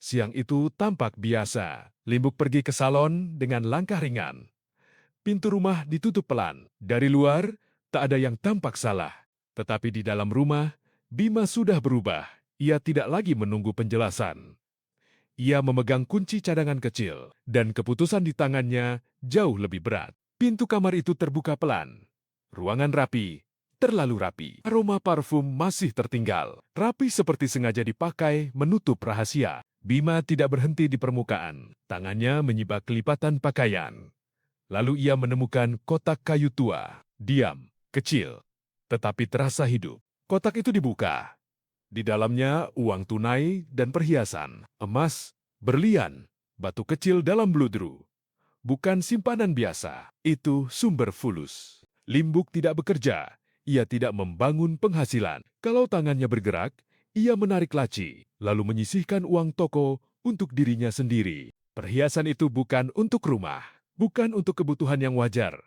Siang itu tampak biasa. Limbuk pergi ke salon dengan langkah ringan. Pintu rumah ditutup pelan. Dari luar, tak ada yang tampak salah. Tetapi di dalam rumah, Bima sudah berubah. Ia tidak lagi menunggu penjelasan. Ia memegang kunci cadangan kecil, dan keputusan di tangannya jauh lebih berat. Pintu kamar itu terbuka pelan. Ruangan rapi, terlalu rapi. Aroma parfum masih tertinggal. Rapi seperti sengaja dipakai menutup rahasia. Bima tidak berhenti di permukaan. Tangannya menyibak lipatan pakaian. Lalu ia menemukan kotak kayu tua. Diam, kecil, tetapi terasa hidup. Kotak itu dibuka. Di dalamnya uang tunai dan perhiasan, emas, berlian, batu kecil dalam bludru. Bukan simpanan biasa, itu sumber fulus. Limbuk tidak bekerja, ia tidak membangun penghasilan. Kalau tangannya bergerak, ia menarik laci, lalu menyisihkan uang toko untuk dirinya sendiri. Perhiasan itu bukan untuk rumah, bukan untuk kebutuhan yang wajar.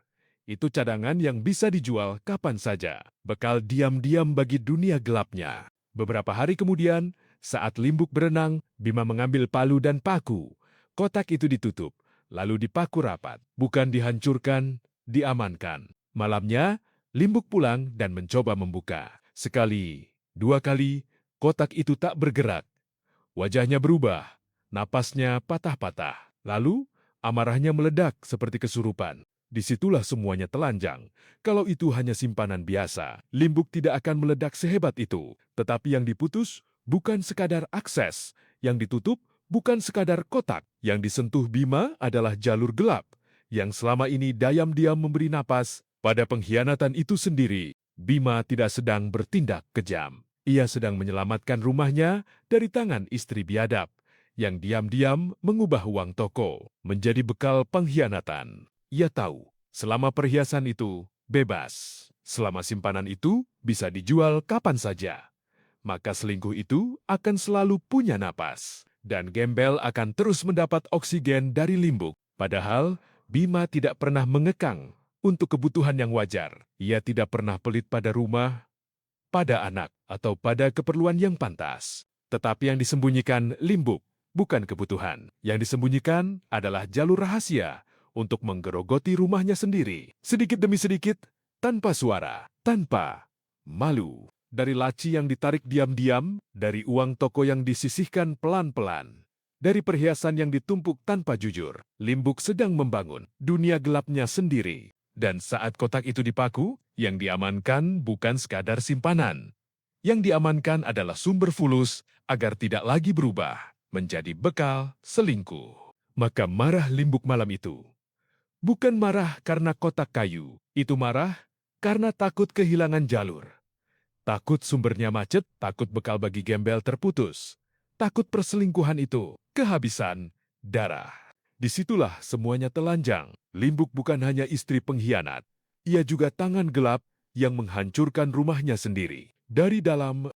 Itu cadangan yang bisa dijual kapan saja, bekal diam-diam bagi dunia gelapnya. Beberapa hari kemudian, saat Limbuk berenang, Bima mengambil palu dan paku. Kotak itu ditutup, lalu dipaku rapat. Bukan dihancurkan, diamankan. Malamnya, Limbuk pulang dan mencoba membuka. Sekali, dua kali, kotak itu tak bergerak. Wajahnya berubah, napasnya patah-patah. Lalu, amarahnya meledak seperti kesurupan. Disitulah semuanya telanjang. Kalau itu hanya simpanan biasa, Limbuk tidak akan meledak sehebat itu. Tetapi yang diputus bukan sekadar akses, yang ditutup bukan sekadar kotak. Yang disentuh Bima adalah jalur gelap, yang selama ini diam-diam memberi napas pada pengkhianatan itu sendiri. Bima tidak sedang bertindak kejam. Ia sedang menyelamatkan rumahnya dari tangan istri biadab, yang diam-diam mengubah uang toko menjadi bekal pengkhianatan. Ia tahu, selama perhiasan itu bebas, selama simpanan itu bisa dijual kapan saja, maka selingkuh itu akan selalu punya napas, dan gembel akan terus mendapat oksigen dari Limbuk. Padahal, Bima tidak pernah mengekang untuk kebutuhan yang wajar. Ia tidak pernah pelit pada rumah, pada anak, atau pada keperluan yang pantas. Tetapi yang disembunyikan Limbuk bukan kebutuhan. Yang disembunyikan adalah jalur rahasia untuk menggerogoti rumahnya sendiri. Sedikit demi sedikit, tanpa suara, tanpa malu. Dari laci yang ditarik diam-diam, dari uang toko yang disisihkan pelan-pelan, dari perhiasan yang ditumpuk tanpa jujur, Limbuk sedang membangun dunia gelapnya sendiri. Dan saat kotak itu dipaku, yang diamankan bukan sekadar simpanan. Yang diamankan adalah sumber fulus agar tidak lagi berubah menjadi bekal selingkuh. Maka marah Limbuk malam itu. Bukan marah karena kotak kayu, itu marah karena takut kehilangan jalur. Takut sumbernya macet, takut bekal bagi gembel terputus. Takut perselingkuhan itu kehabisan darah. Disitulah semuanya telanjang. Limbuk bukan hanya istri pengkhianat. Ia juga tangan gelap yang menghancurkan rumahnya sendiri. Dari dalam